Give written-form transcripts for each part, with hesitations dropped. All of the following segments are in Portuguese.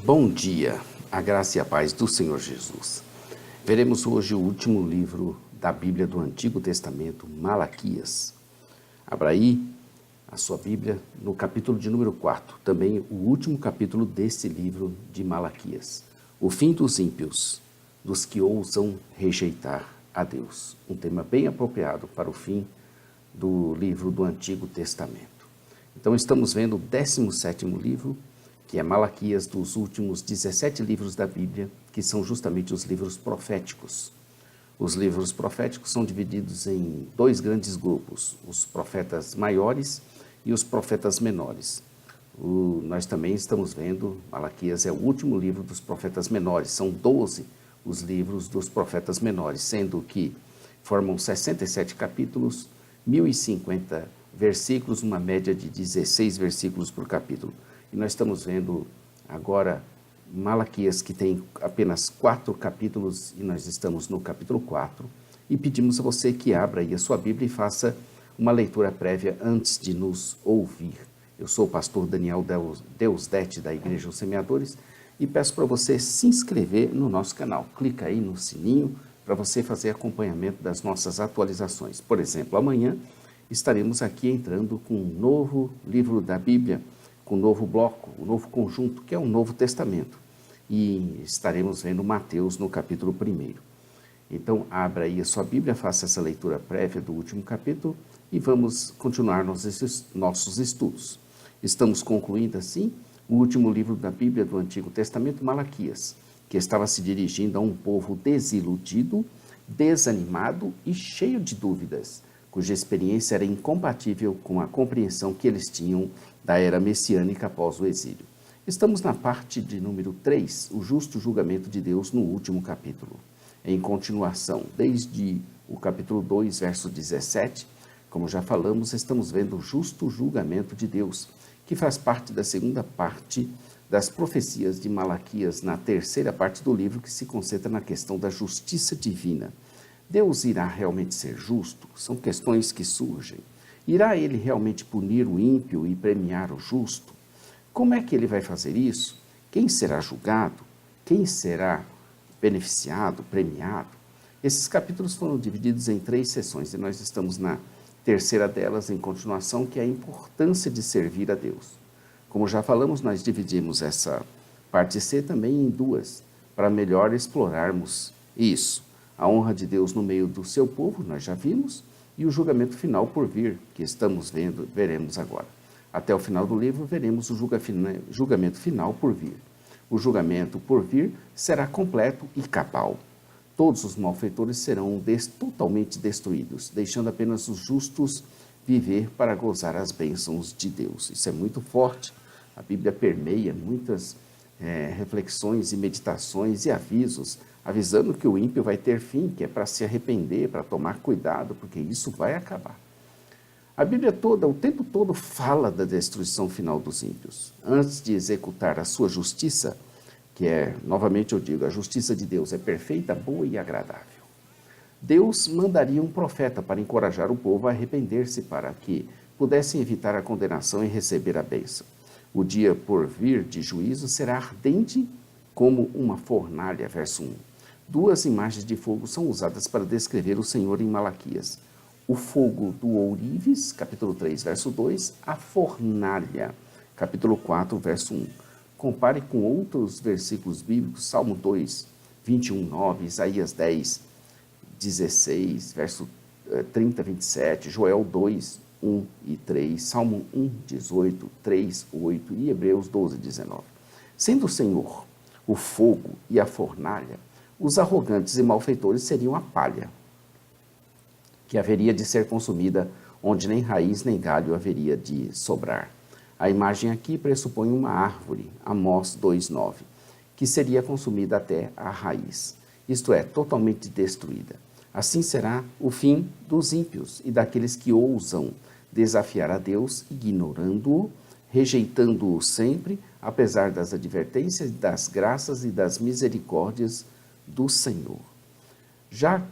Bom dia, a graça e a paz do Senhor Jesus. Veremos hoje o último livro da Bíblia do Antigo Testamento, Malaquias. Abra aí a sua Bíblia no capítulo de número 4, também o último capítulo desse livro de Malaquias. O fim dos ímpios, dos que ousam rejeitar a Deus. Um tema bem apropriado para o fim do livro do Antigo Testamento. Então estamos vendo o 17º livro, que é Malaquias, dos últimos 17 livros da Bíblia, que são justamente os livros proféticos. Os livros proféticos são divididos em dois grandes grupos, os profetas maiores e os profetas menores. Nós também estamos vendo, Malaquias é o último livro dos profetas menores, são 12 os livros dos profetas menores, sendo que formam 67 capítulos, 1050 versículos, uma média de 16 versículos por capítulo. E nós estamos vendo agora Malaquias, que tem apenas 4 capítulos, e nós estamos no capítulo 4, e pedimos a você que abra aí a sua Bíblia e faça uma leitura prévia antes de nos ouvir. Eu sou o pastor Daniel Deusdete, da Igreja Os Semeadores, e peço para você se inscrever no nosso canal. Clica aí no sininho para você fazer acompanhamento das nossas atualizações. Por exemplo, amanhã estaremos aqui entrando com um novo livro da Bíblia, com um novo bloco, um novo conjunto, que é o Novo Testamento. E estaremos vendo Mateus no capítulo 1. Então, abra aí a sua Bíblia, faça essa leitura prévia do último capítulo e vamos continuar nossos estudos. Estamos concluindo, assim, o último livro da Bíblia do Antigo Testamento, Malaquias, que estava se dirigindo a um povo desiludido, desanimado e cheio de dúvidas, cuja experiência era incompatível com a compreensão que eles tinham da era messiânica após o exílio. Estamos na parte de número 3, o justo julgamento de Deus no último capítulo. Em continuação, desde o capítulo 2, verso 17, como já falamos, estamos vendo o justo julgamento de Deus, que faz parte da segunda parte das profecias de Malaquias, na terceira parte do livro, que se concentra na questão da justiça divina. Deus irá realmente ser justo? São questões que surgem. Irá ele realmente punir o ímpio e premiar o justo? Como é que ele vai fazer isso? Quem será julgado? Quem será beneficiado, premiado? Esses capítulos foram divididos em 3 sessões e nós estamos na terceira delas, em continuação, que é a importância de servir a Deus. Como já falamos, nós dividimos essa parte C também em 2, para melhor explorarmos isso. A honra de Deus no meio do seu povo, nós já vimos, e o julgamento final por vir, que veremos agora. Até o final do livro, veremos o julgamento final por vir. O julgamento por vir será completo e cabal. Todos os malfeitores serão totalmente destruídos, deixando apenas os justos viver para gozar as bênçãos de Deus. Isso é muito forte. A Bíblia permeia muitas reflexões e meditações e avisos, avisando que o ímpio vai ter fim, que é para se arrepender, para tomar cuidado, porque isso vai acabar. A Bíblia toda, o tempo todo, fala da destruição final dos ímpios. Antes de executar a sua justiça, que é, novamente eu digo, a justiça de Deus é perfeita, boa e agradável. Deus mandaria um profeta para encorajar o povo a arrepender-se, para que pudessem evitar a condenação e receber a bênção. O dia por vir de juízo será ardente como uma fornalha, verso 1. 2 imagens de fogo são usadas para descrever o Senhor em Malaquias. O fogo do ourives, capítulo 3, verso 2, a fornalha, capítulo 4, verso 1. Compare com outros versículos bíblicos, Salmo 2, 21, 9, Isaías 10, 16, verso 30, 27, Joel 2, 1 e 3, Salmo 1, 18, 3, 8 e Hebreus 12, 19. Sendo o Senhor o fogo e a fornalha, os arrogantes e malfeitores seriam a palha, que haveria de ser consumida, onde nem raiz nem galho haveria de sobrar. A imagem aqui pressupõe uma árvore, Amós 2,9, que seria consumida até a raiz, isto é, totalmente destruída. Assim será o fim dos ímpios e daqueles que ousam desafiar a Deus, ignorando-o, rejeitando-o sempre, apesar das advertências, das graças e das misericórdias do Senhor. Já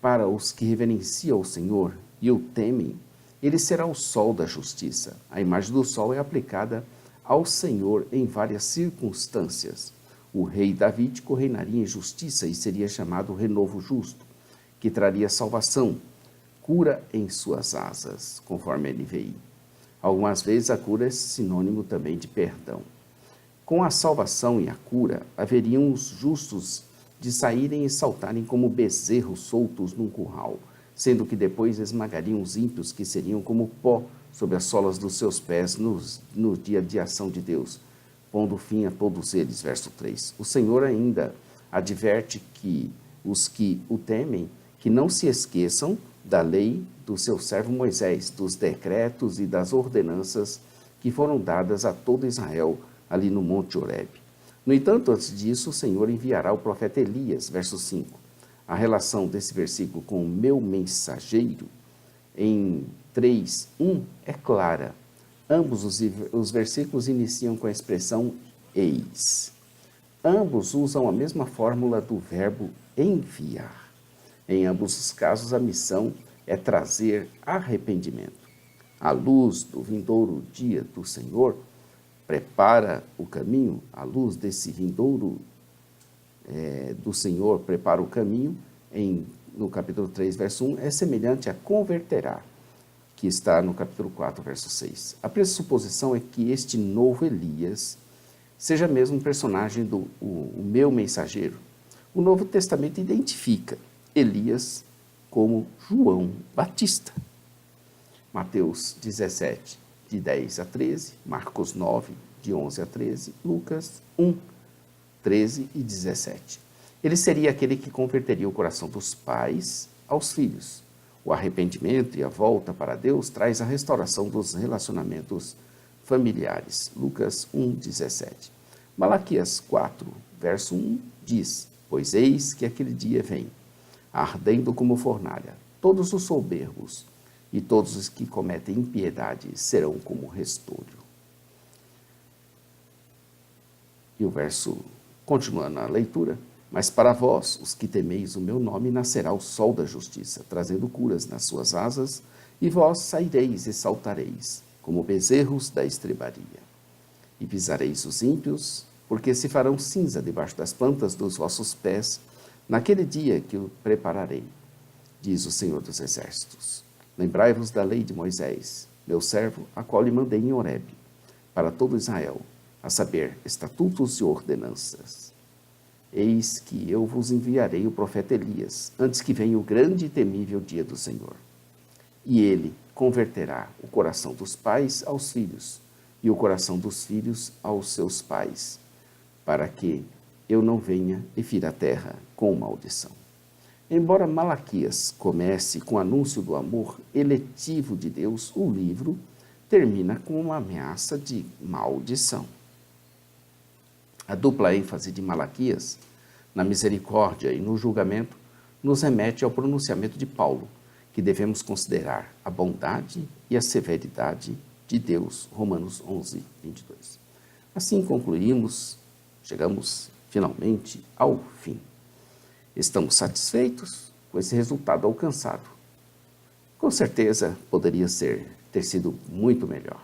para os que reverenciam o Senhor e o temem, ele será o sol da justiça. A imagem do sol é aplicada ao Senhor em várias circunstâncias. O rei Davídico reinaria em justiça e seria chamado Renovo Justo, que traria salvação, cura em suas asas, conforme a NVI. Algumas vezes a cura é sinônimo também de perdão. Com a salvação e a cura, haveriam os justos de saírem e saltarem como bezerros soltos num curral, sendo que depois esmagariam os ímpios, que seriam como pó sob as solas dos seus pés no dia de ação de Deus, pondo fim a todos eles. Verso 3. O Senhor ainda adverte que os que o temem, que não se esqueçam da lei do seu servo Moisés, dos decretos e das ordenanças que foram dadas a todo Israel ali no Monte Horebe. No entanto, antes disso, o Senhor enviará o profeta Elias, verso 5. A relação desse versículo com o meu mensageiro, em 3:1, é clara. Ambos os versículos iniciam com a expressão eis. Ambos usam a mesma fórmula do verbo enviar. Em ambos os casos, a missão é trazer arrependimento. A luz do vindouro dia do Senhor prepara o caminho, a luz desse vindouro do Senhor prepara o caminho, no capítulo 3, verso 1, é semelhante a converterá, que está no capítulo 4, verso 6. A pressuposição é que este novo Elias seja mesmo um personagem do meu mensageiro. O Novo Testamento identifica Elias como João Batista. Mateus 17, de 10 a 13, Marcos 9, de 11 a 13, Lucas 1, 13 e 17. Ele seria aquele que converteria o coração dos pais aos filhos. O arrependimento e a volta para Deus traz a restauração dos relacionamentos familiares. Lucas 1, 17. Malaquias 4, verso 1 diz: Pois eis que aquele dia vem, ardendo como fornalha, todos os soberbos e todos os que cometem impiedade serão como restolho. E o verso, continuando a leitura: Mas para vós, os que temeis o meu nome, nascerá o sol da justiça, trazendo curas nas suas asas, e vós saireis e saltareis, como bezerros da estrebaria. E pisareis os ímpios, porque se farão cinza debaixo das plantas dos vossos pés, naquele dia que o prepararei, diz o Senhor dos Exércitos. Lembrai-vos da lei de Moisés, meu servo, a qual lhe mandei em Horebe, para todo Israel, a saber, estatutos e ordenanças. Eis que eu vos enviarei o profeta Elias, antes que venha o grande e temível dia do Senhor. E ele converterá o coração dos pais aos filhos, e o coração dos filhos aos seus pais, para que eu não venha e fira a terra com maldição. Embora Malaquias comece com o anúncio do amor eletivo de Deus, o livro termina com uma ameaça de maldição. A dupla ênfase de Malaquias, na misericórdia e no julgamento, nos remete ao pronunciamento de Paulo, que devemos considerar a bondade e a severidade de Deus, Romanos 11, 22. Assim concluímos, chegamos finalmente ao fim. Estamos satisfeitos com esse resultado alcançado. Com certeza poderia ter sido muito melhor.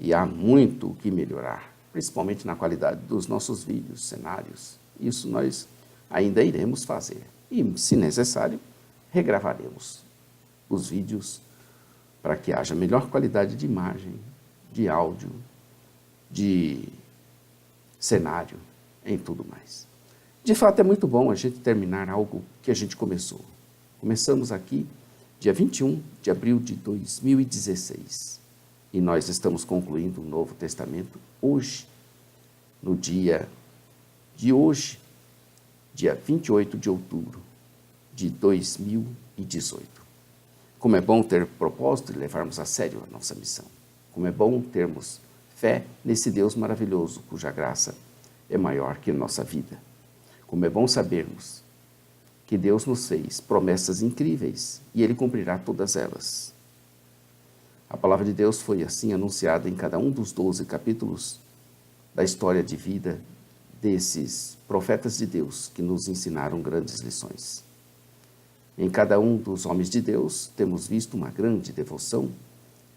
E há muito o que melhorar, principalmente na qualidade dos nossos vídeos, cenários. Isso nós ainda iremos fazer. E, se necessário, regravaremos os vídeos para que haja melhor qualidade de imagem, de áudio, de cenário, em tudo mais. De fato, é muito bom a gente terminar algo que a gente começou. Começamos aqui dia 21 de abril de 2016. E nós estamos concluindo o Novo Testamento hoje, no dia de hoje, dia 28 de outubro de 2018. Como é bom ter propósito e levarmos a sério a nossa missão. Como é bom termos fé nesse Deus maravilhoso, cuja graça é maior que a nossa vida. Como é bom sabermos que Deus nos fez promessas incríveis e Ele cumprirá todas elas. A palavra de Deus foi assim anunciada em cada um dos 12 capítulos da história de vida desses profetas de Deus que nos ensinaram grandes lições. Em cada um dos homens de Deus temos visto uma grande devoção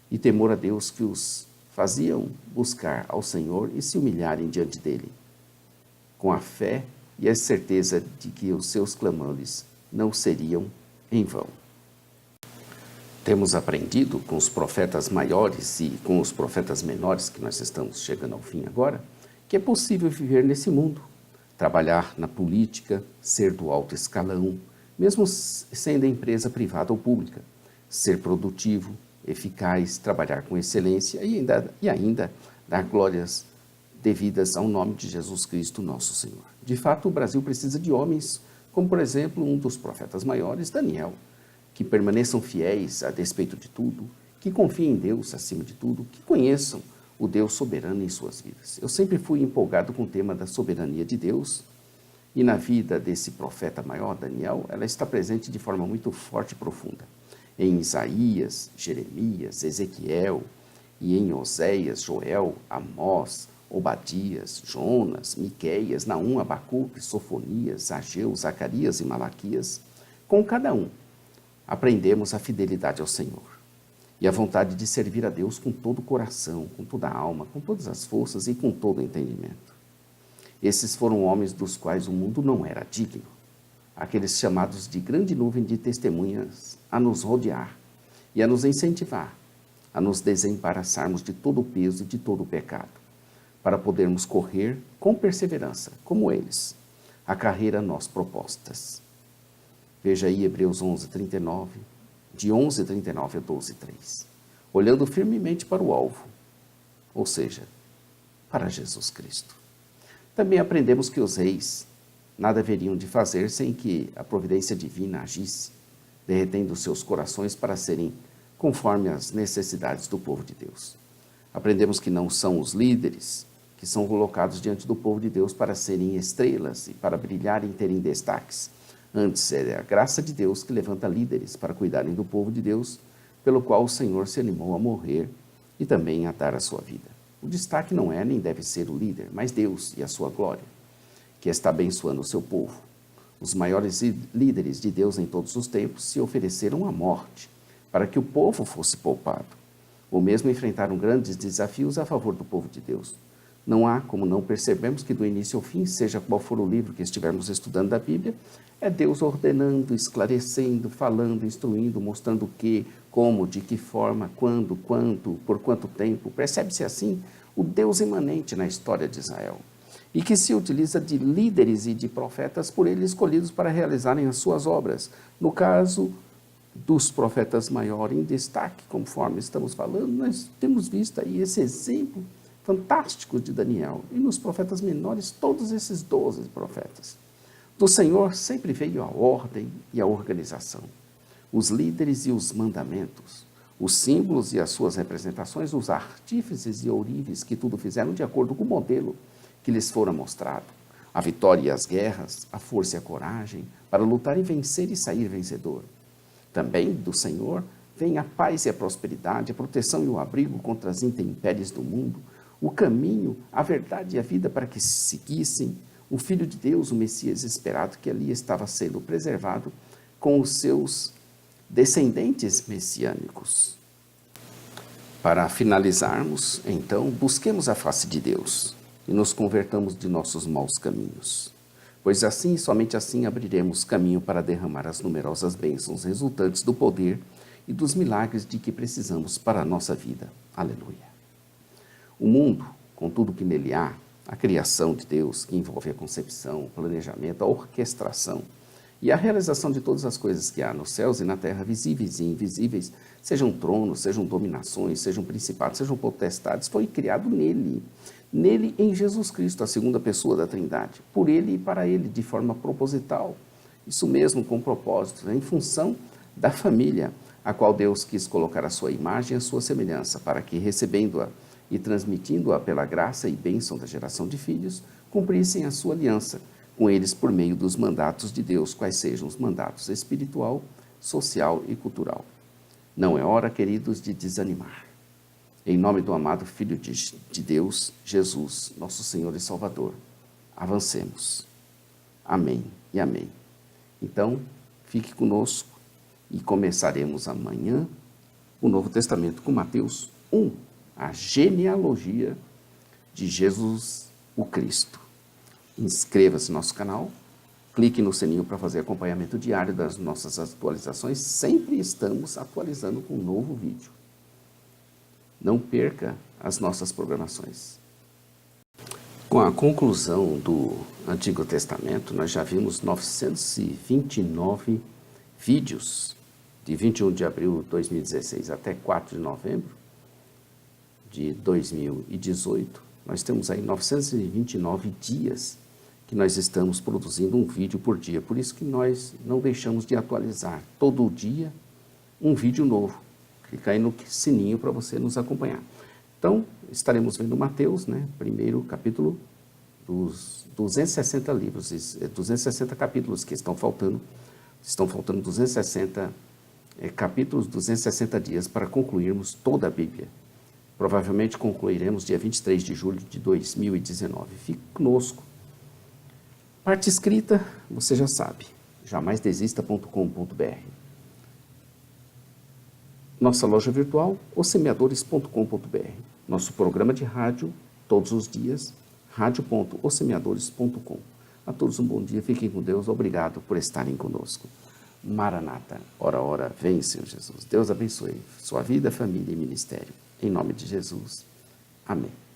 e temor a Deus que os faziam buscar ao Senhor e se humilharem diante dele, com a fé e a certeza de que os seus clamores não seriam em vão. Temos aprendido com os profetas maiores e com os profetas menores, que nós estamos chegando ao fim agora, que é possível viver nesse mundo, trabalhar na política, ser do alto escalão, mesmo sendo empresa privada ou pública, ser produtivo, eficaz, trabalhar com excelência e ainda dar glórias devidas ao nome de Jesus Cristo, nosso Senhor. De fato, o Brasil precisa de homens, como por exemplo um dos profetas maiores, Daniel, que permaneçam fiéis a despeito de tudo, que confiem em Deus acima de tudo, que conheçam o Deus soberano em suas vidas. Eu sempre fui empolgado com o tema da soberania de Deus, e na vida desse profeta maior, Daniel, ela está presente de forma muito forte e profunda. Em Isaías, Jeremias, Ezequiel, e em Oséias, Joel, Amós, Obadias, Jonas, Miqueias, Naum, Abacuque, Sofonias, Ageu, Zacarias e Malaquias, com cada um, aprendemos a fidelidade ao Senhor e a vontade de servir a Deus com todo o coração, com toda a alma, com todas as forças e com todo o entendimento. Esses foram homens dos quais o mundo não era digno, aqueles chamados de grande nuvem de testemunhas a nos rodear e a nos incentivar, a nos desembaraçarmos de todo o peso e de todo o pecado, para podermos correr com perseverança, como eles, a carreira a nós propostas. Veja aí Hebreus 11:39, de 11:39 a 12:3, olhando firmemente para o alvo, ou seja, para Jesus Cristo. Também aprendemos que os reis nada haveriam de fazer sem que a providência divina agisse, derretendo seus corações para serem conforme as necessidades do povo de Deus. Aprendemos que não são os líderes que são colocados diante do povo de Deus para serem estrelas e para brilharem e terem destaques. Antes, é a graça de Deus que levanta líderes para cuidarem do povo de Deus, pelo qual o Senhor se animou a morrer e também a dar a sua vida. O destaque não é nem deve ser o líder, mas Deus e a sua glória, que está abençoando o seu povo. Os maiores líderes de Deus em todos os tempos se ofereceram à morte para que o povo fosse poupado, ou mesmo enfrentaram grandes desafios a favor do povo de Deus. Não há como não percebermos que do início ao fim, seja qual for o livro que estivermos estudando da Bíblia, é Deus ordenando, esclarecendo, falando, instruindo, mostrando o que, como, de que forma, quando, quanto, por quanto tempo. Percebe-se assim o Deus imanente na história de Israel, e que se utiliza de líderes e de profetas por ele escolhidos para realizarem as suas obras. No caso dos profetas maiores em destaque, conforme estamos falando, nós temos visto aí esse exemplo fantástico de Daniel, e nos profetas menores, todos esses 12 profetas. Do Senhor sempre veio a ordem e a organização, os líderes e os mandamentos, os símbolos e as suas representações, os artífices e ourives que tudo fizeram de acordo com o modelo que lhes fora mostrado, a vitória e as guerras, a força e a coragem, para lutar e vencer e sair vencedor. Também do Senhor vem a paz e a prosperidade, a proteção e o abrigo contra as intempéries do mundo, o caminho, a verdade e a vida para que se seguissem o Filho de Deus, o Messias esperado, que ali estava sendo preservado com os seus descendentes messiânicos. Para finalizarmos, então, busquemos a face de Deus e nos convertamos de nossos maus caminhos, pois assim, somente assim, abriremos caminho para derramar as numerosas bênçãos resultantes do poder e dos milagres de que precisamos para a nossa vida. Aleluia. O mundo, com tudo que nele há, a criação de Deus, que envolve a concepção, o planejamento, a orquestração e a realização de todas as coisas que há nos céus e na terra, visíveis e invisíveis, sejam tronos, sejam dominações, sejam principados, sejam potestades, foi criado nele. Nele, em Jesus Cristo, a segunda pessoa da Trindade, por ele e para ele, de forma proposital. Isso mesmo, com propósito, em função da família, a qual Deus quis colocar a sua imagem e a sua semelhança, para que, recebendo-a e transmitindo-a pela graça e bênção da geração de filhos, cumprissem a sua aliança com eles por meio dos mandatos de Deus, quais sejam os mandatos espiritual, social e cultural. Não é hora, queridos, de desanimar. Em nome do amado Filho de Deus, Jesus, nosso Senhor e Salvador, avancemos. Amém e amém. Então, fique conosco e começaremos amanhã o Novo Testamento com Mateus 1, a genealogia de Jesus o Cristo. Inscreva-se no nosso canal, clique no sininho para fazer acompanhamento diário das nossas atualizações. Sempre estamos atualizando com um novo vídeo. Não perca as nossas programações. Com a conclusão do Antigo Testamento, nós já vimos 929 vídeos, de 21 de abril de 2016 até 4 de novembro de 2018. Nós temos aí 929 dias que nós estamos produzindo um vídeo por dia. Por isso que nós não deixamos de atualizar todo dia um vídeo novo. Clica aí no sininho para você nos acompanhar. Então, estaremos vendo Mateus, primeiro capítulo dos 260 livros, 260 capítulos que estão faltando. Estão faltando 260 capítulos, 260 dias para concluirmos toda a Bíblia. Provavelmente concluiremos dia 23 de julho de 2019. Fique conosco. Parte escrita, você já sabe, jamaisdesista.com.br. Nossa loja virtual, ossemeadores.com.br. Nosso programa de rádio, todos os dias, radio.ossemeadores.com. A todos um bom dia, fiquem com Deus, obrigado por estarem conosco. Maranata, ora, ora, vem, Senhor Jesus. Deus abençoe sua vida, família e ministério. Em nome de Jesus. Amém.